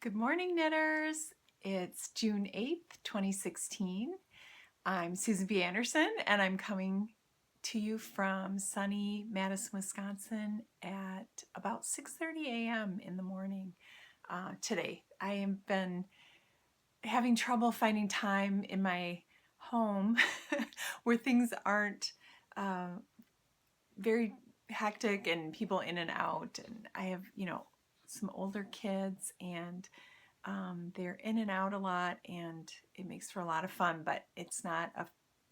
Good morning, knitters. It's June 8th, 2016. I'm Susan B. Anderson, and I'm coming to you from sunny Madison, Wisconsin at about 6:30 a.m. in the morning today. I have been having trouble finding time in my home where things aren't uh, very hectic and people in and out. And I have, some older kids and they're in and out a lot, and it makes for a lot of fun, but it's not a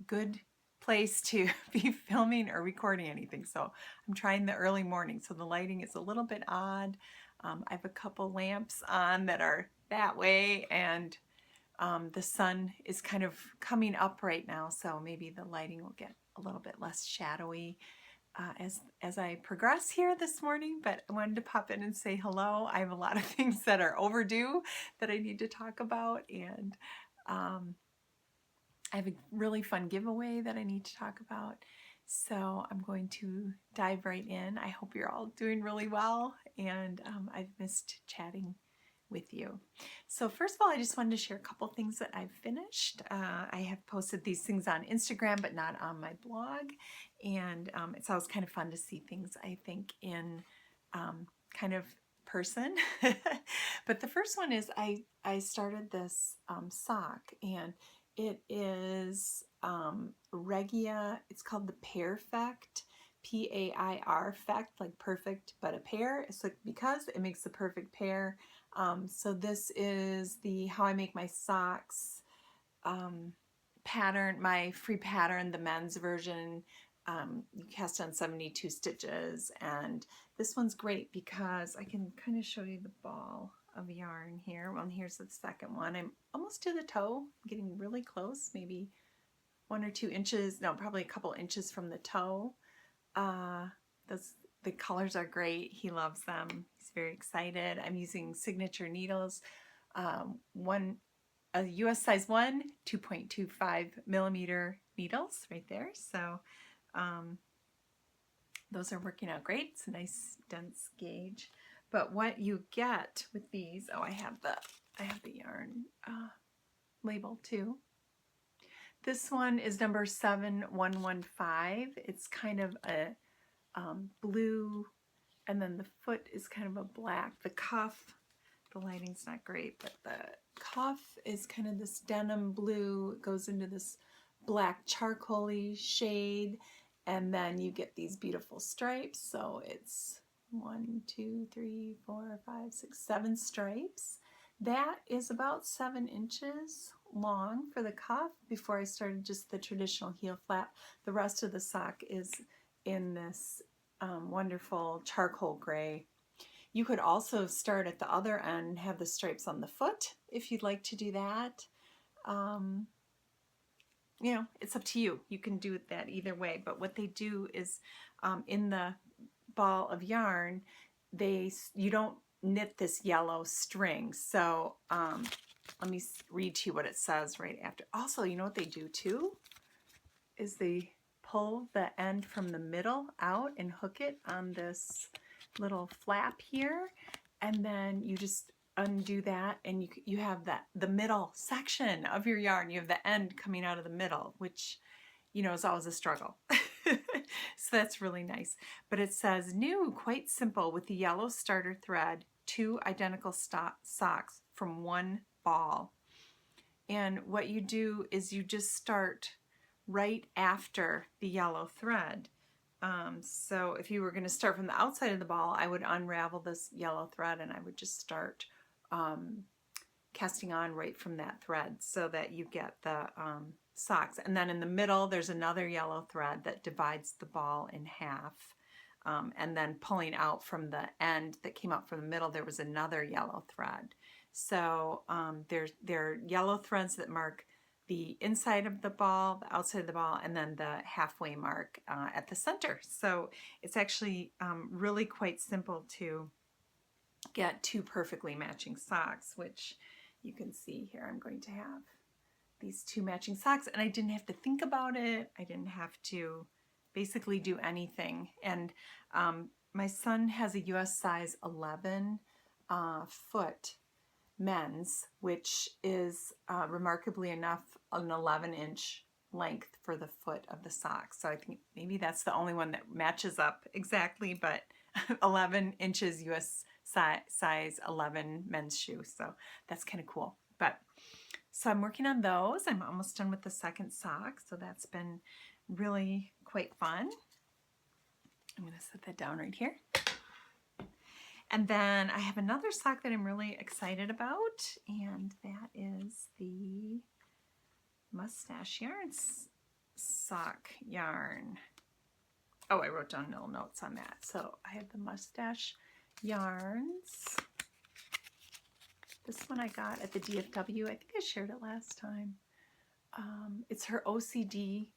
good place to be filming or recording anything. So I'm trying the early morning. So the lighting is a little bit odd. I have a couple lamps on that are that way, and the sun is kind of coming up right now. So maybe the lighting will get a little bit less shadowy as I progress here this morning, but I wanted to pop in and say hello. I have a lot of things that are overdue that I need to talk about, and I have a really fun giveaway that I need to talk about. So I'm going to dive right in. I hope you're all doing really well, and I've missed chatting with you. So first of all, I just wanted to share a couple things that I've finished. I have posted these things on Instagram, but not on my blog. And it's always kind of fun to see things, I think, in kind of person. But the first one is I started this sock, and it is Regia. It's called the Perfect. Pair Fect, like perfect but a pair. It's like because it makes the perfect pair. So this is the How I Make My Socks pattern, my free pattern, the men's version. You cast on 72 stitches, and this one's great because I can kind of show you the ball of yarn here. Well, and here's the second one. I'm almost to the toe. I'm getting really close, maybe 1 or 2 inches, no, probably a couple inches from the toe. Those the colors are great. He loves them. He's very excited. I'm using signature needles, a US size 1, 2.25 millimeter needles right there. So those are working out great. It's a nice dense gauge. But what you get with these, oh, I have the yarn label too. This one is number 7115. It's kind of a blue, and then the foot is kind of a black. The cuff, the lighting's not great, but the cuff is kind of this denim blue. It goes into this black charcoaly shade, and then you get these beautiful stripes. So it's 1, 2, 3, 4, 5, 6, 7 stripes. That is about 7 inches long for the cuff before I started just the traditional heel flap. The rest of the sock is in this wonderful charcoal gray. You could also start at the other end and have the stripes on the foot if you'd like to do that. It's up to you. You can do that either way. But what they do is in the ball of yarn, you don't knit this yellow string. So let me read to you what it says right after. Also, you know what they do too? Is they pull the end from the middle out and hook it on this little flap here, and then you just undo that, and you have the middle section of your yarn. You have the end coming out of the middle, which is always a struggle. So that's really nice. But it says new, quite simple, with the yellow starter thread, 2 identical socks from 1 ball. And what you do is you just start right after the yellow thread. So if you were going to start from the outside of the ball, I would unravel this yellow thread, and I would just start casting on right from that thread so that you get the socks. And then in the middle, there's another yellow thread that divides the ball in half. And then pulling out from the end that came out from the middle, there was another yellow thread. So there are yellow threads that mark the inside of the ball, the outside of the ball, and then the halfway mark at the center. So it's actually really quite simple to get 2 perfectly matching socks, which you can see here. I'm going to have these 2 matching socks, and I didn't have to think about it. I didn't have to basically do anything. And my son has a US size 11 foot. men's, which is remarkably enough an 11-inch length for the foot of the sock. So I think maybe that's the only one that matches up exactly, but 11 inches US size 11 men's shoe. So that's kind of cool. But so I'm working on those. I'm almost done with the second sock. So that's been really quite fun. I'm going to set that down right here. And then I have another sock that I'm really excited about, and that is the Mustache Yarns sock yarn. Oh, I wrote down little notes on that. So I have the Mustache Yarns. This one I got at the DFW. I think I shared it last time. It's her OCD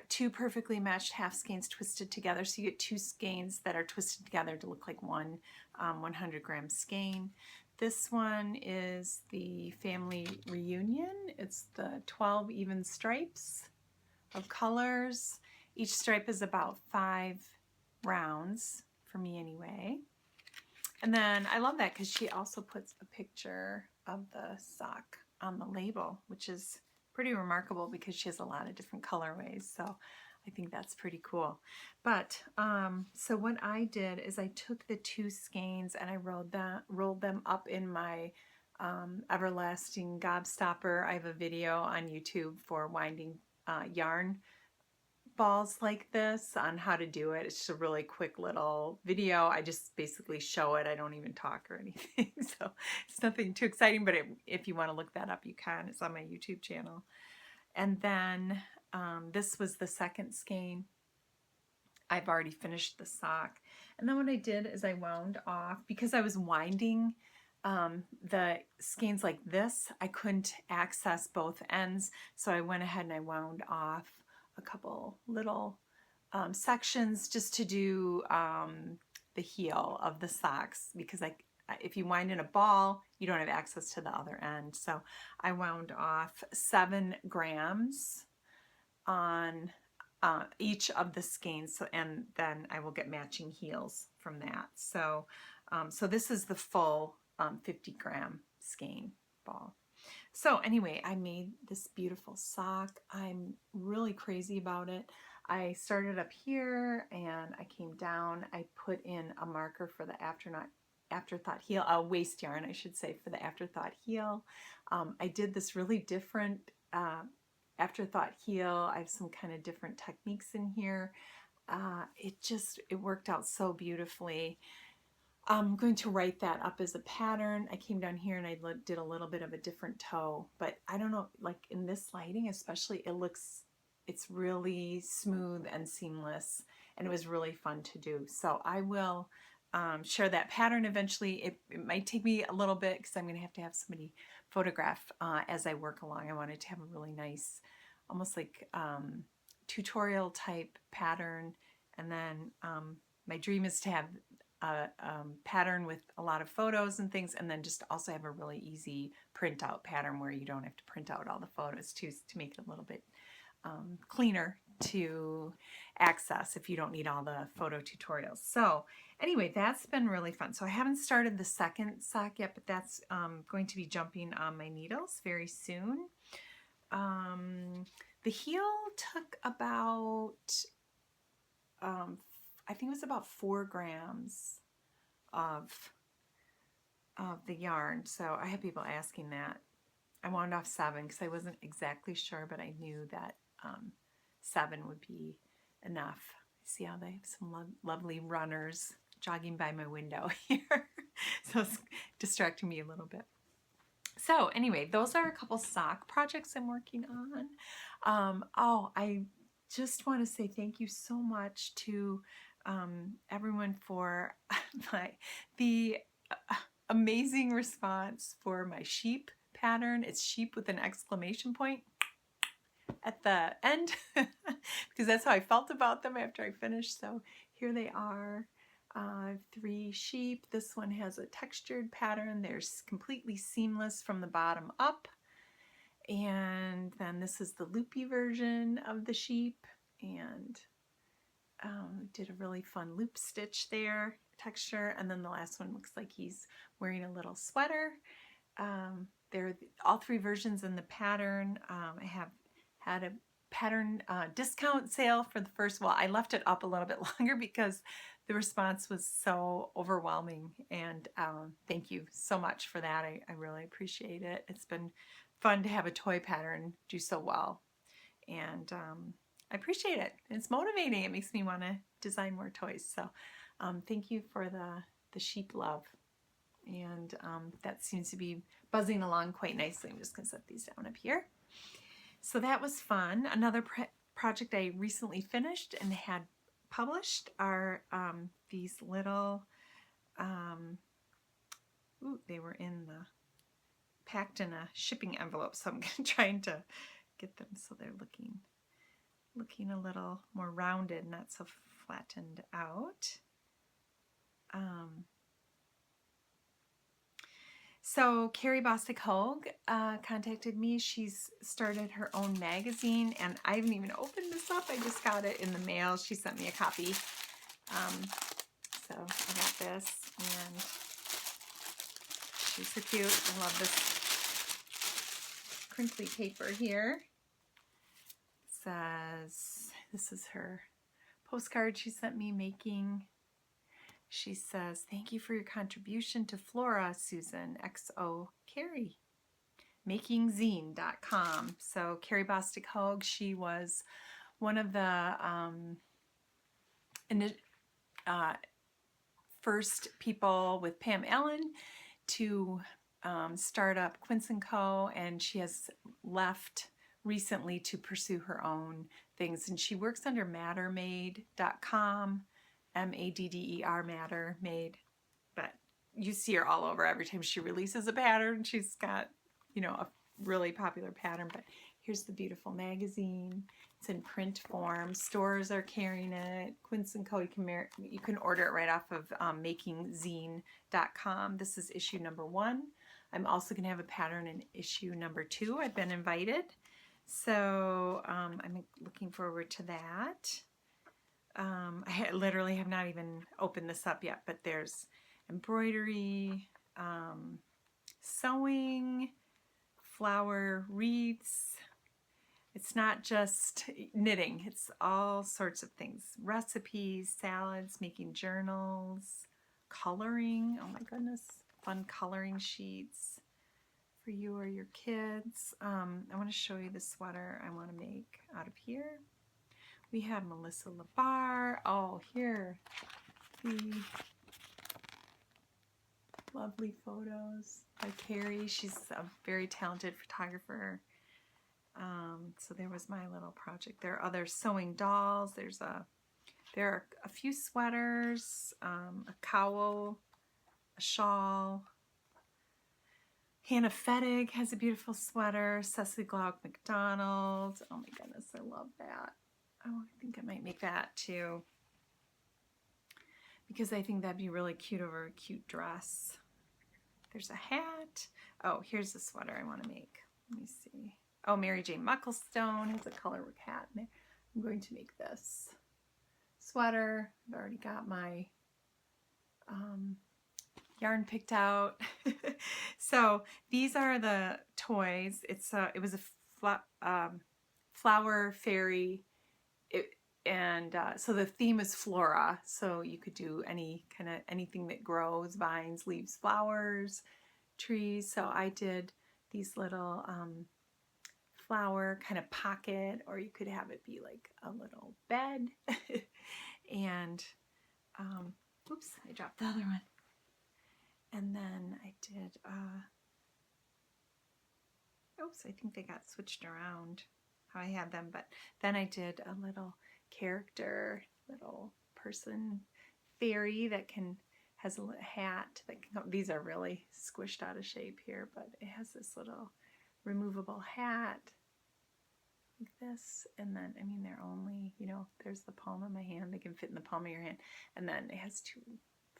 two perfectly matched half skeins twisted together. So you get two skeins that are twisted together to look like one 100-gram skein. This one is the Family Reunion. It's the 12 even stripes of colors. Each stripe is about 5 rounds, for me anyway. And then I love that because she also puts a picture of the sock on the label, which is pretty remarkable because she has a lot of different colorways. So I think that's pretty cool. But so what I did is I took the two skeins and I rolled them up in my Everlasting Gobstopper. I have a video on YouTube for winding yarn balls like this on how to do it. It's just a really quick little video. I just basically show it. I don't even talk or anything. So it's nothing too exciting, but if you want to look that up, you can. It's on my YouTube channel. And then this was the second skein. I've already finished the sock. And then what I did is I wound off, because I was winding the skeins like this, I couldn't access both ends. So I went ahead and I wound off a couple little sections just to do the heel of the socks, because if you wind in a ball, you don't have access to the other end. So I wound off 7 grams on each of the skeins, and then I will get matching heels from that. So, so this is the full 50-gram skein ball. So anyway, I made this beautiful sock. I'm really crazy about it. I started up here and I came down. I put in a marker for the afterthought heel, waste yarn, I should say, for the afterthought heel. I did this really different afterthought heel. I have some kind of different techniques in here. It worked out so beautifully. I'm going to write that up as a pattern. I came down here and I did a little bit of a different toe, but I don't know, like in this lighting especially, it's really smooth and seamless, and it was really fun to do. So I will share that pattern eventually. It might take me a little bit because I'm going to have somebody photograph as I work along. I wanted to have a really nice, almost like tutorial type pattern, and then my dream is to have a pattern with a lot of photos and things, and then just also have a really easy print out pattern where you don't have to print out all the photos to make it a little bit cleaner to access if you don't need all the photo tutorials. So anyway, that's been really fun. So I haven't started the second sock yet, but that's going to be jumping on my needles very soon. The heel took about I think it was about 4 grams of the yarn. So I had people asking that. I wound off 7 because I wasn't exactly sure, but I knew that 7 would be enough. See how they have some lovely runners jogging by my window here. So it's distracting me a little bit. So anyway, those are a couple sock projects I'm working on. I just want to say thank you so much to everyone for the amazing response for my sheep pattern. It's sheep with an exclamation point at the end because that's how I felt about them after I finished. So here they are. 3 sheep. This one has a textured pattern. They're completely seamless from the bottom up. And then this is the loopy version of the sheep, and did a really fun loop stitch there. texture. And then the last one looks like he's wearing a little sweater. They're all three versions in the pattern. I have had a pattern discount sale for the first. Well, I left it up a little bit longer because the response was so overwhelming. And thank you so much for that. I really appreciate it. It's been fun to have a toy pattern do so well. And I appreciate it. It's motivating. It makes me want to design more toys. So thank you for the sheep love. And that seems to be buzzing along quite nicely. I'm just going to set these down up here. So that was fun. Another project I recently finished and had published are these little, they were packed in a shipping envelope, so I'm trying to get them so they're looking a little more rounded, not so flattened out. So Carrie Bostic Hogue contacted me. She's started her own magazine, and I haven't even opened this up. I just got it in the mail. She sent me a copy. So I got this, and she's so cute. I love this crinkly paper here. It says, this is her postcard she sent me making. She says, thank you for your contribution to Flora, Susan, XO Carrie. Makingzine.com. So Carrie Bostic Hogue, she was one of the first people with Pam Allen to start up Quince & Co. And she has left recently to pursue her own things. And she works under mattermade.com. M-A-D-D-E-R, Matter Made. But you see her all over every time she releases a pattern. She's got, you know, a really popular pattern. But here's the beautiful magazine. It's in print form. Stores are carrying it. Quince & Co. You can order it right off of makingzine.com. This is issue number 1. I'm also going to have a pattern in issue number 2. I've been invited. So I'm looking forward to that. I literally have not even opened this up yet, but there's embroidery, sewing, flower wreaths. It's not just knitting, it's all sorts of things. Recipes, salads, making journals, coloring. Oh my goodness, fun coloring sheets for you or your kids. I want to show you the sweater I want to make out of here. We have Melissa Labar. Oh, here, the lovely photos by Carrie. She's a very talented photographer. So there was my little project. There are other sewing dolls. There are a few sweaters, a cowl, a shawl. Hannah Fettig has a beautiful sweater. Cecily Glauc McDonald. Oh my goodness, I love that. Oh, I think I might make that too, because I think that'd be really cute over a cute dress. There's a hat. Oh, here's the sweater I want to make. Let me see. Oh, Mary Jane Mucklestone has a colorwork hat in there. I'm going to make this sweater. I've already got my yarn picked out. So these are the toys. It was a flower fairy. So the theme is flora, so you could do anything that grows, vines, leaves, flowers, trees. So I did these little flower kind of pocket, or you could have it be like a little bed. And oops, I dropped the other one. And then I did oops, I think they got switched around how I had them, but then I did a little character, little person fairy that has a hat that can go. These are really squished out of shape here, but it has this little removable hat like this. And then, I mean, they're only, there's the palm of my hand. They can fit in the palm of your hand. And then it has 2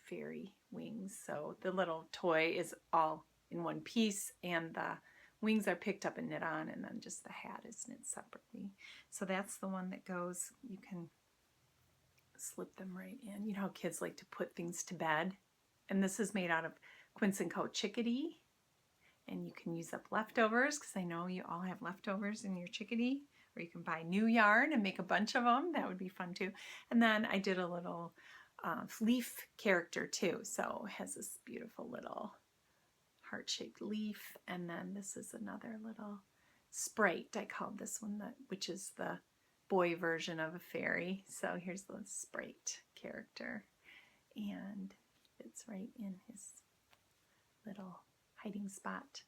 fairy wings. So the little toy is all in one piece, and the wings are picked up and knit on, and then just the hat is knit separately. So that's the one that goes, you can slip them right in. You know how kids like to put things to bed? And this is made out of Quince & Co. chickadee. And you can use up leftovers, because I know you all have leftovers in your chickadee. Or you can buy new yarn and make a bunch of them. That would be fun too. And then I did a little leaf character too. So it has this beautiful little heart-shaped leaf. And then this is another little sprite. I called this one, which is the boy version of a fairy. So here's the sprite character. And it's right in his little hiding spot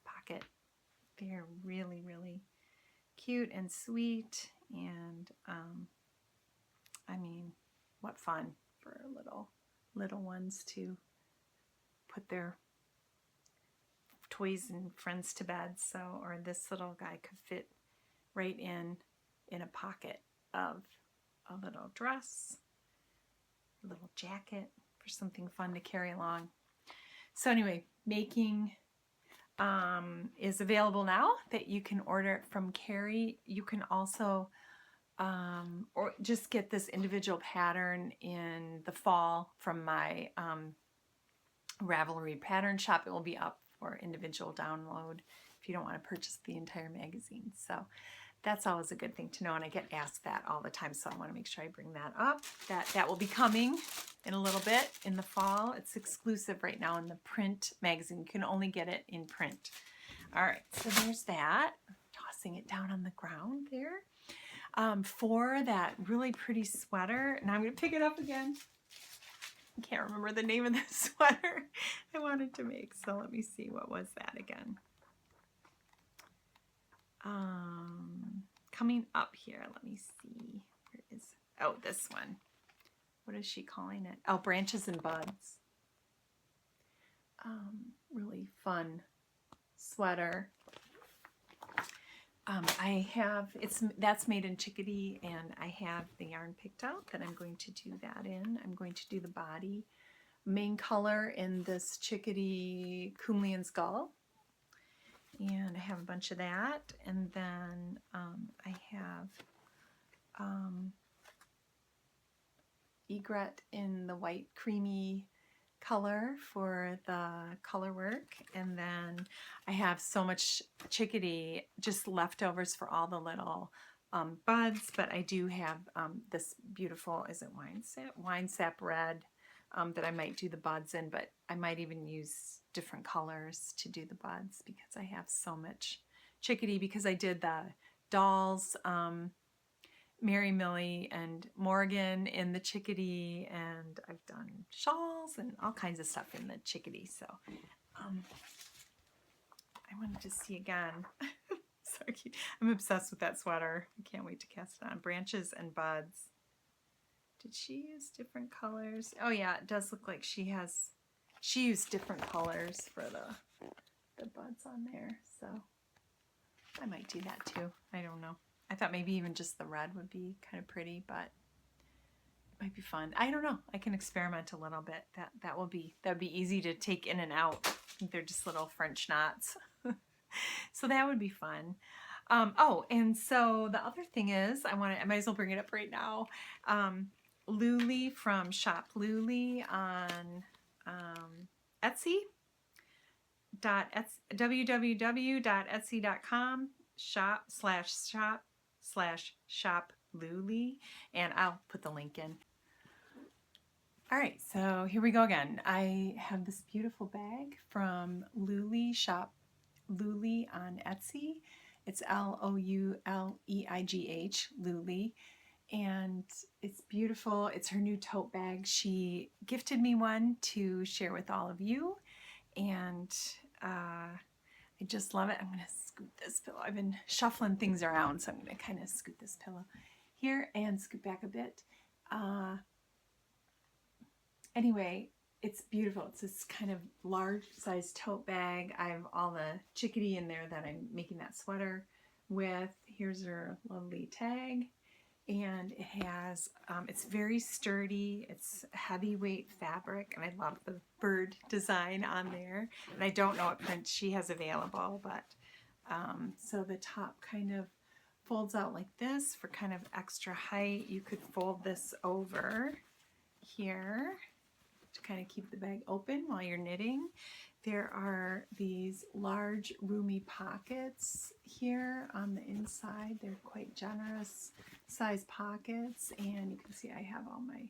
pocket. They're really, really cute and sweet, and I mean, what fun for little ones to put their toys and friends to bed. So, or this little guy could fit right in a pocket of a little dress, a little jacket, for something fun to carry along. So anyway, making is available now that you can order it from Carrie. You can also or just get this individual pattern in the fall from my Ravelry pattern shop. It will be up for individual download if you don't want to purchase the entire magazine. So that's always a good thing to know, and I get asked that all the time, so I want to make sure I bring that up. That will be coming in a little bit in the fall. It's exclusive right now in the print magazine. You can only get it in print. All right, so there's that. Tossing it down on the ground there. For that really pretty sweater, and I'm going to pick it up again. I can't remember the name of the sweater I wanted to make, so let me see. What was that again? Coming up here, let me see. Where is, oh, this one. What is she calling it? Oh, Branches and Buds. Really fun sweater. That's made in chickadee, and I have the yarn picked out that I'm going to do that in. I'm going to do the body main color in this chickadee Kumlian Skull. And I have a bunch of that, and then I have egret in the white creamy color for the color work, and then I have so much chickadee, just leftovers for all the little buds, but I do have this beautiful, is it wine sap red that I might do the buds in, but I might even use different colors to do the buds because I have so much chickadee, because I did the dolls, Mary, Millie, and Morgan in the chickadee, and I've done shawls and all kinds of stuff in the chickadee. So I wanted to see again. So cute. I'm obsessed with that sweater. I can't wait to cast it on. Branches and Buds. Did she use different colors? Oh yeah, it does look like she used different colors for the buds on there. So I might do that too. I don't know. I thought maybe even just the red would be kind of pretty, but it might be fun. I don't know. I can experiment a little bit. That would be easy to take in and out. I think they're just little French knots. So that would be fun. Oh, and so the other thing is, I might as well bring it up right now. Luli from Shop Luli on Etsy. www.etsy.com shop/shop/shop Luli, and I'll put the link in. All right, so here we go again. I have this beautiful bag from Luli, Shop Luli on Etsy. It's Louleigh, Luli, and it's beautiful. It's her new tote bag. She gifted me one to share with all of you, and I just love it. I'm going to scoot this pillow. I've been shuffling things around, so I'm going to kind of scoot this pillow here and scoot back a bit. Anyway, it's beautiful. It's this kind of large size tote bag. I have all the chickadee in there that I'm making that sweater with. Here's her lovely tag. And it has, it's very sturdy. It's heavyweight fabric, and I love the bird design on there. And I don't know what print she has available, but so the top kind of folds out like this for kind of extra height. You could fold this over here to kind of keep the bag open while you're knitting. There are these large roomy pockets here on the inside. They're quite generous size pockets, and you can see I have all my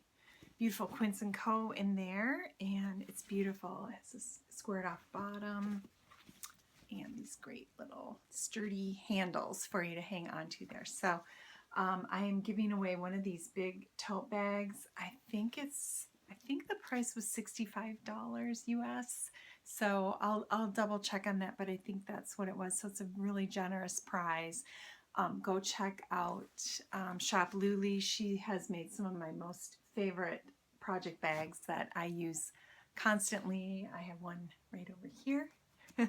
beautiful Quince & Co. in there, and it's beautiful. It has this squared off bottom and these great little sturdy handles for you to hang onto there. So I am giving away one of these big tote bags. I think the price was $65 US. So I'll double check on that, but I think that's what it was. So it's a really generous prize. Go check out Shop Luli. She has made some of my most favorite project bags that I use constantly. I have one right over here that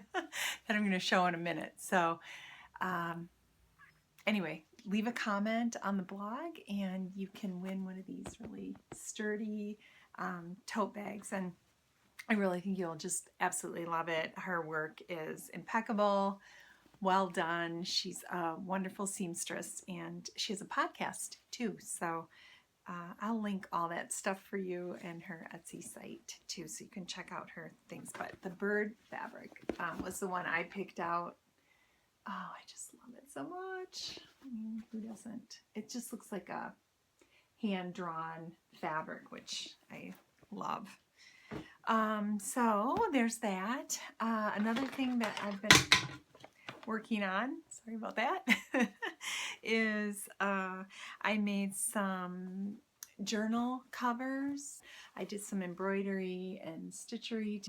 I'm going to show in a minute. So anyway, leave a comment on the blog and you can win one of these really sturdy tote bags. And I really think you'll just absolutely love it. Her work is impeccable, well done. She's a wonderful seamstress, and she has a podcast too. So I'll link all that stuff for you and her Etsy site too, so you can check out her things. But the bird fabric was the one I picked out. Oh, I just love it so much. I mean, who doesn't? It just looks like a hand-drawn fabric, which I love. So there's that. Another thing that I've been working on, sorry about that, is I made some journal covers. I did some embroidery and stitchery.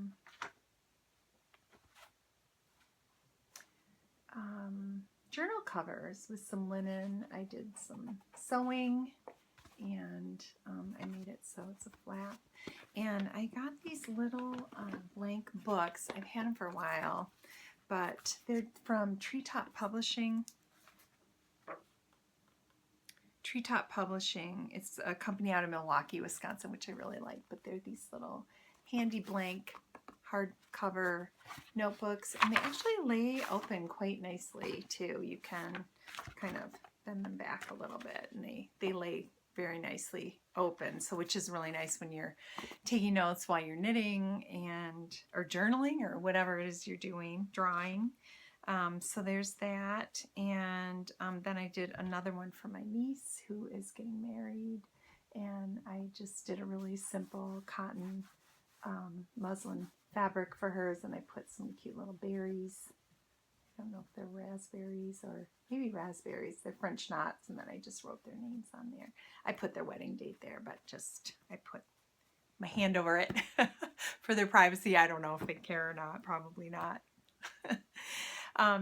Journal covers with some linen. I did some sewing, and I made it so it's a flap. And I got these little blank books. I've had them for a while, but they're from Treetop Publishing. Treetop Publishing, it's a company out of Milwaukee, Wisconsin, which I really like, but they're these little handy blank hardcover notebooks, and they actually lay open quite nicely too. You can kind of bend them back a little bit, and they lay very nicely open, so which is really nice when you're taking notes while you're knitting and or journaling or whatever it is you're doing, drawing. So there's that, and then I did another one for my niece who is getting married, and I just did a really simple cotton muslin fabric for hers, and I put some cute little berries. I don't know if they're raspberries or maybe raspberries. They're French knots, and then I just wrote their names on there. I put their wedding date there, but I put my hand over it for their privacy. I don't know if they care or not. Probably not.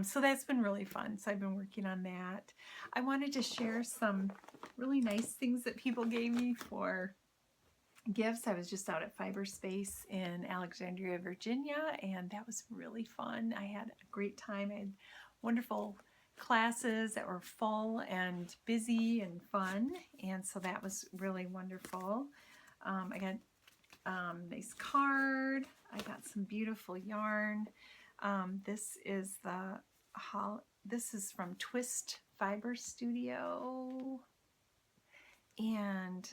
So that's been really fun. So I've been working on that. I wanted to share some really nice things that people gave me for gifts. I was just out at Fiber Space in Alexandria, Virginia, and that was really fun. I had a great time. I had wonderful classes that were full and busy and fun, and so that was really wonderful. I got a nice card. I got some beautiful yarn. This is from Twist Fiber Studio, and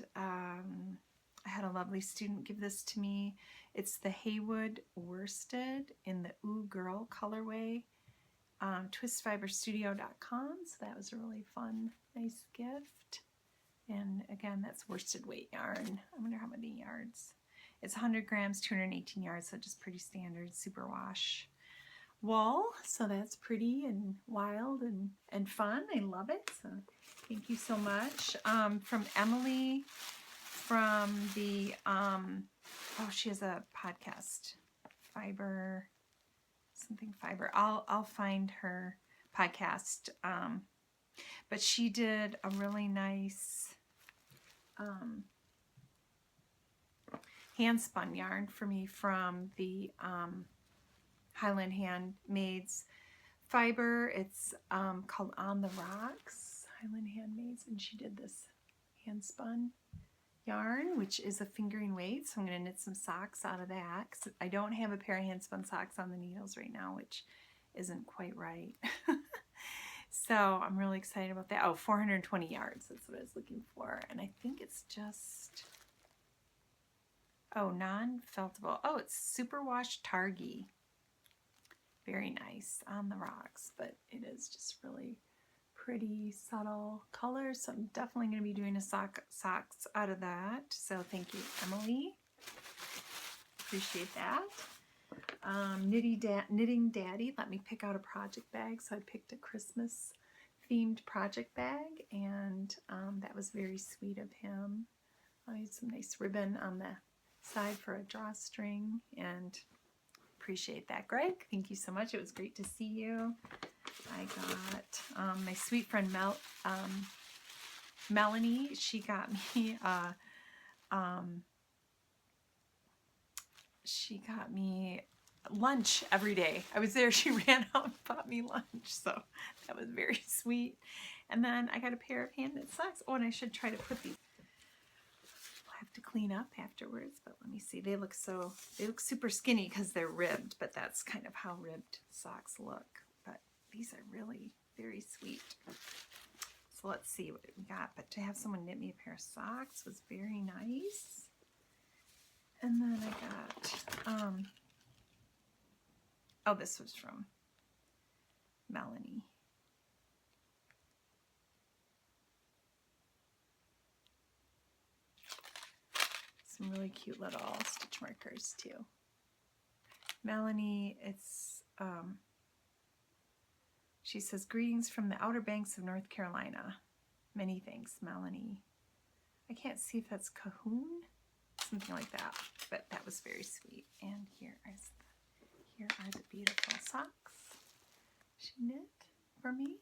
I had a lovely student give this to me. It's the Haywood Worsted in the Ooh Girl colorway. Twistfiberstudio.com. So that was a really fun, nice gift. And again, that's worsted weight yarn. I wonder how many yards. It's 100 grams, 218 yards, so just pretty standard superwash wool. So that's pretty and wild and fun. I love it. So thank you so much. From Emily, from the, she has a podcast, Fiber, something Fiber. I'll find her podcast. But she did a really nice hand spun yarn for me from the Highland Handmaids fiber. It's called On the Rocks, Highland Handmaids, and she did this hand spun yarn, which is a fingering weight. So I'm going to knit some socks out of that, because I don't have a pair of hand spun socks on the needles right now, which isn't quite right. So I'm really excited about that. Oh, 420 yards. That's what I was looking for. And I think it's just, oh, non-feltable. Oh, it's superwash Targhee. Very nice on the rocks, but it is just really pretty subtle colors. So I'm definitely going to be doing a socks out of that. So thank you, Emily. Appreciate that. Knitting Daddy let me pick out a project bag, so I picked a Christmas themed project bag, and that was very sweet of him. I had some nice ribbon on the side for a drawstring, and appreciate that, Greg. Thank you so much. It was great to see you. I got my sweet friend Melanie. She got me lunch every day. I was there. She ran out and bought me lunch, so that was very sweet. And then I got a pair of hand knit socks. Oh, and I should try to put these. I'll have to clean up afterwards, but let me see. They look super skinny because they're ribbed, but that's kind of how ribbed socks look. But these are really very sweet. So let's see what we got. But to have someone knit me a pair of socks was very nice. And then I got, oh, this was from Melanie. Some really cute little stitch markers too. Melanie, it's, she says, greetings from the Outer Banks of North Carolina. Many thanks, Melanie. I can't see if that's Cahoon, something like that, but that was very sweet. And here are the beautiful socks she knit for me.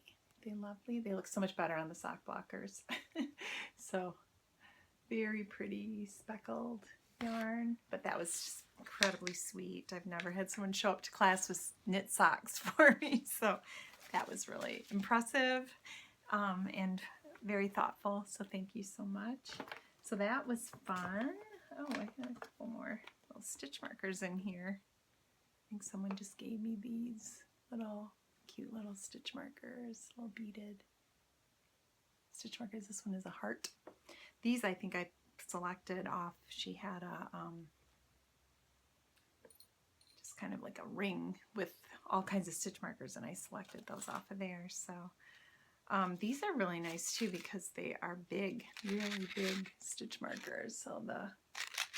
They're lovely. They look so much better on the sock blockers. So very pretty speckled yarn, but that was just incredibly sweet. I've never had someone show up to class with knit socks for me, so that was really impressive and very thoughtful. So thank you so much. So that was fun. Oh, I had a couple more little stitch markers in here. I think someone just gave me these little cute little stitch markers, little beaded stitch markers. This one is a heart. These I think I selected off. She had a just kind of like a ring with all kinds of stitch markers, and I selected those off of there. So these are really nice too because they are big, really big stitch markers. So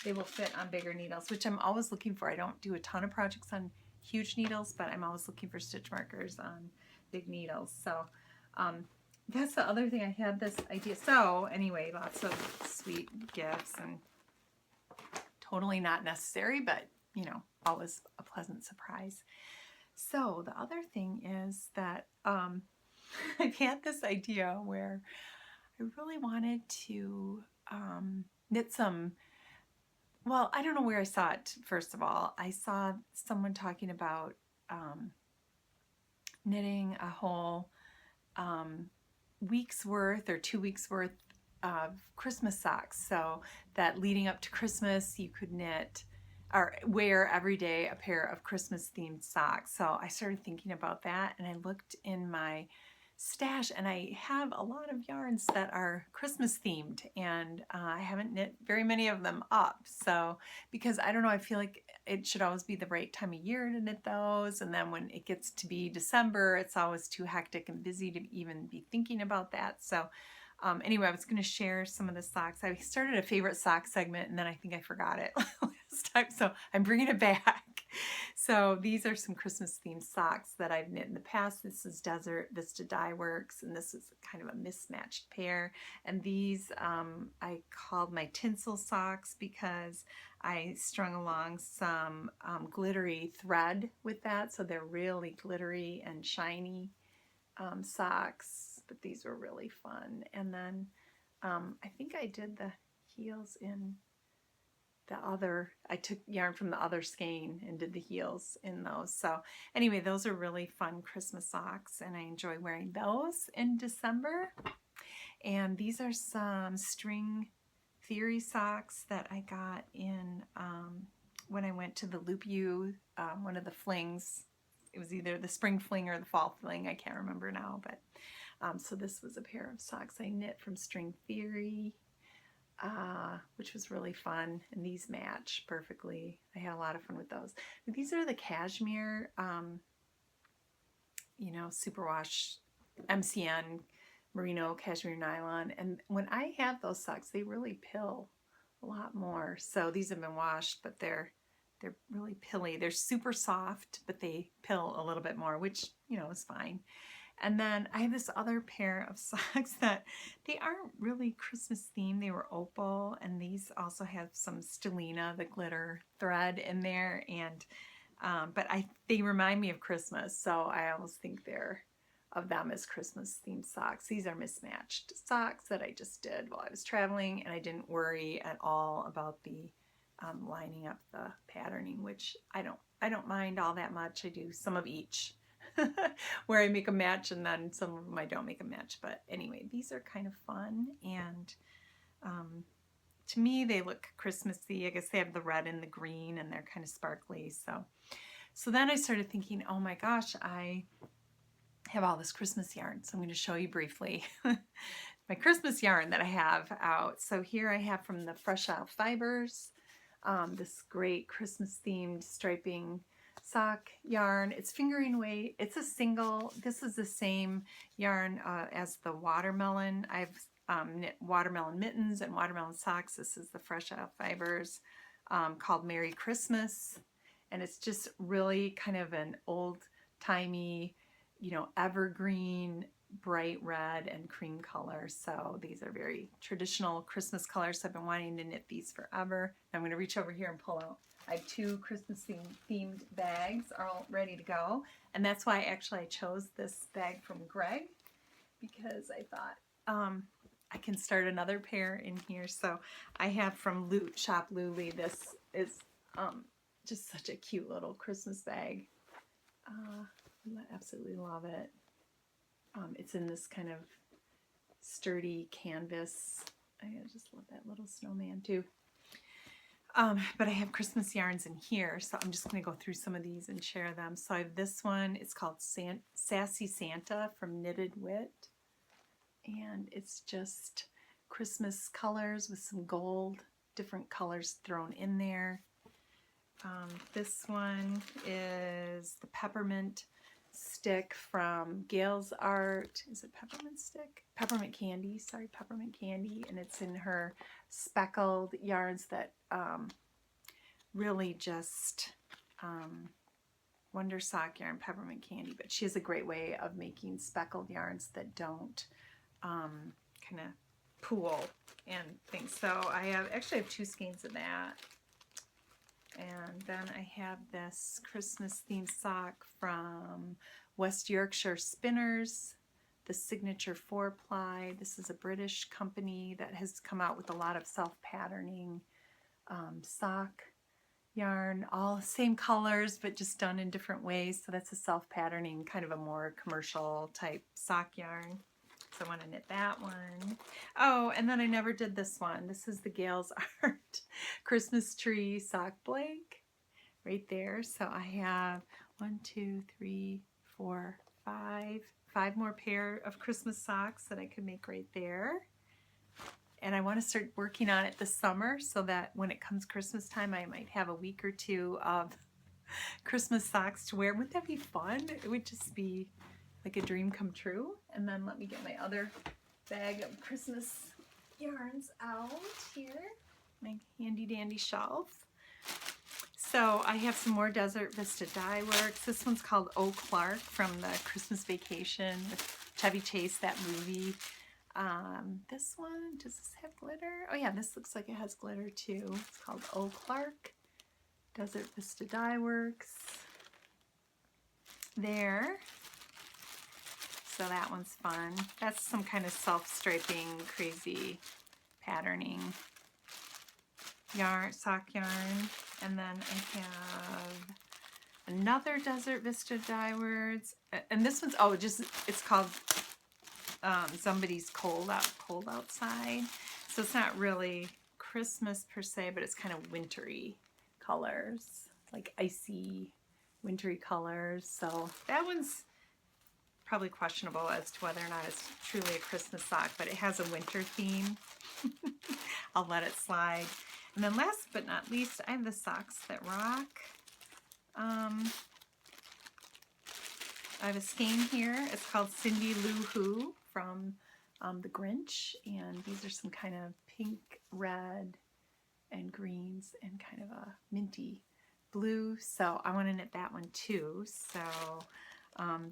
they will fit on bigger needles, which I'm always looking for. I don't do a ton of projects on huge needles, but I'm always looking for stitch markers on big needles. So that's the other thing. I had this idea. So anyway, lots of sweet gifts and totally not necessary, but you know, always a pleasant surprise. So the other thing is that I've had this idea where I really wanted to knit some. Well, I don't know where I saw it, first of all. I saw someone talking about knitting a whole week's worth or 2 weeks worth of Christmas socks, so that leading up to Christmas you could knit or wear every day a pair of Christmas themed socks. So I started thinking about that, and I looked in my stash, and I have a lot of yarns that are Christmas themed, and I haven't knit very many of them up. So because I don't know, I feel like it should always be the right time of year to knit those, and then when it gets to be December, it's always too hectic and busy to even be thinking about that. So anyway, I was going to share some of the socks. I started a favorite sock segment, and then I think I forgot it last time, so I'm bringing it back. So these are some Christmas themed socks that I've knit in the past. This is Desert Vista Dye Works, and this is kind of a mismatched pair. And these I called my tinsel socks because I strung along some glittery thread with that, so they're really glittery and shiny socks, but these were really fun. And then I think I did the heels in the other, I took yarn from the other skein and did the heels in those. So anyway, those are really fun Christmas socks, and I enjoy wearing those in December. And these are some String Theory socks that I got in when I went to the Loop U, one of the flings it was either the spring fling or the fall fling. I can't remember now, but so this was a pair of socks I knit from String Theory, which was really fun, and these match perfectly. I had a lot of fun with those. These are the cashmere, you know, superwash MCN merino cashmere nylon, and when I have those socks, they really pill a lot more. So these have been washed, but they're really pilly. They're super soft, but they pill a little bit more, which, you know, is fine. And then I have this other pair of socks that they aren't really Christmas themed. They were opal, and these also have some stellina, the glitter thread in there, and but they remind me of Christmas, so I almost think they're of them as Christmas themed socks. These are mismatched socks that I just did while I was traveling, and I didn't worry at all about the lining up the patterning, which I don't mind all that much. I do some of each. Where I make a match, and then some of them I don't make a match. But anyway, these are kind of fun, and to me they look Christmassy. I guess they have the red and the green, and they're kind of sparkly. So then I started thinking, oh my gosh, I have all this Christmas yarn, so I'm going to show you briefly my Christmas yarn that I have out. So here I have from the Fresh Isle Fibers, this great Christmas themed striping sock yarn. It's fingering weight. It's a single. This is the same yarn as the watermelon. I've knit watermelon mittens and watermelon socks. This is the Fresh Isle Fibers, called Merry Christmas, and it's just really kind of an old-timey, you know, evergreen bright red and cream color. So these are very traditional Christmas colors. I've been wanting to knit these forever. I'm going to reach over here and pull out. I have two Christmas themed bags all ready to go, and that's why I chose this bag from Greg, because I thought I can start another pair in here. So I have from Shop Luli. This is just such a cute little Christmas bag. I absolutely love it. It's in this kind of sturdy canvas. I just love that little snowman too. But I have Christmas yarns in here, so I'm just going to go through some of these and share them. So I have this one. It's called Sassy Santa from Knitted Wit, and it's just Christmas colors with some gold, different colors thrown in there. This one is the Peppermint Stick from Gail's Art. Is it Peppermint Stick? Peppermint Candy, sorry, Peppermint Candy, and it's in her speckled yarns that really just Wonder Sock yarn, Peppermint Candy, but she has a great way of making speckled yarns that don't kind of pool and things. So I actually have two skeins of that. And then I have this Christmas themed sock from West Yorkshire Spinners, the Signature 4-ply. This is a British company that has come out with a lot of self-patterning sock yarn, all same colors but just done in different ways. So that's a self-patterning, kind of a more commercial type sock yarn. So I want to knit that one. Oh, and then I never did this one. This is the Gail's Art Christmas Tree Sock Blank right there. So I have 1, 2, 3, 4, 5 more pair of Christmas socks that I could make right there. And I want to start working on it this summer so that when it comes Christmas time, I might have a week or two of Christmas socks to wear. Wouldn't that be fun? It would just be like a dream come true. And then let me get my other bag of Christmas yarns out here, my handy dandy shelf. So I have some more Desert Vista Dye Works. This one's called Oh Clark from the Christmas Vacation with Chevy Chase, that movie. This one, does this have glitter? Oh yeah, this looks like it has glitter too. It's called Oh Clark, Desert Vista Dye Works. There. So that one's fun. That's some kind of self-striping, crazy patterning yarn, sock yarn. And then I have another Desert Vista Dye Works. And this one's, it's called Somebody's Cold Outside. So it's not really Christmas per se, but it's kind of wintry colors, like icy wintry colors. So that one's probably questionable as to whether or not it's truly a Christmas sock, but it has a winter theme. I'll let it slide. And then last but not least, I have the Socks That Rock. I have a skein here. It's called Cindy Lou Who from The Grinch. And these are some kind of pink, red, and greens, and kind of a minty blue. So I want to knit that one too. So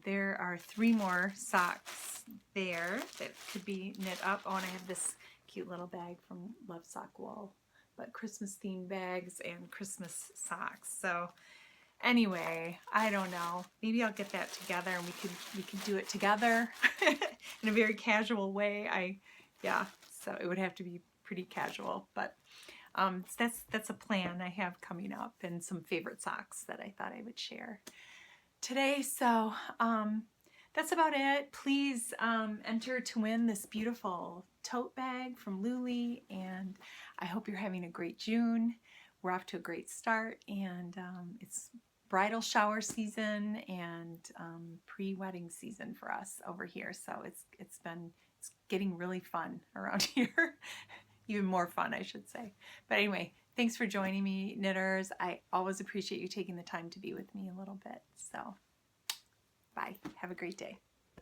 there are 3 more socks there that could be knit up. Oh, and I have this cute little bag from Love Sock Wool. But Christmas themed bags and Christmas socks. So anyway, I don't know. Maybe I'll get that together and we could do it together in a very casual way. Yeah, so it would have to be pretty casual, but that's a plan I have coming up, and some favorite socks that I thought I would share today. So that's about it. Please enter to win this beautiful tote bag from Luli, and I hope you're having a great June. We're off to a great start, and it's bridal shower season and pre-wedding season for us over here. So it's getting really fun around here. Even more fun, I should say. But anyway, thanks for joining me, knitters. I always appreciate you taking the time to be with me a little bit. So bye. Have a great day.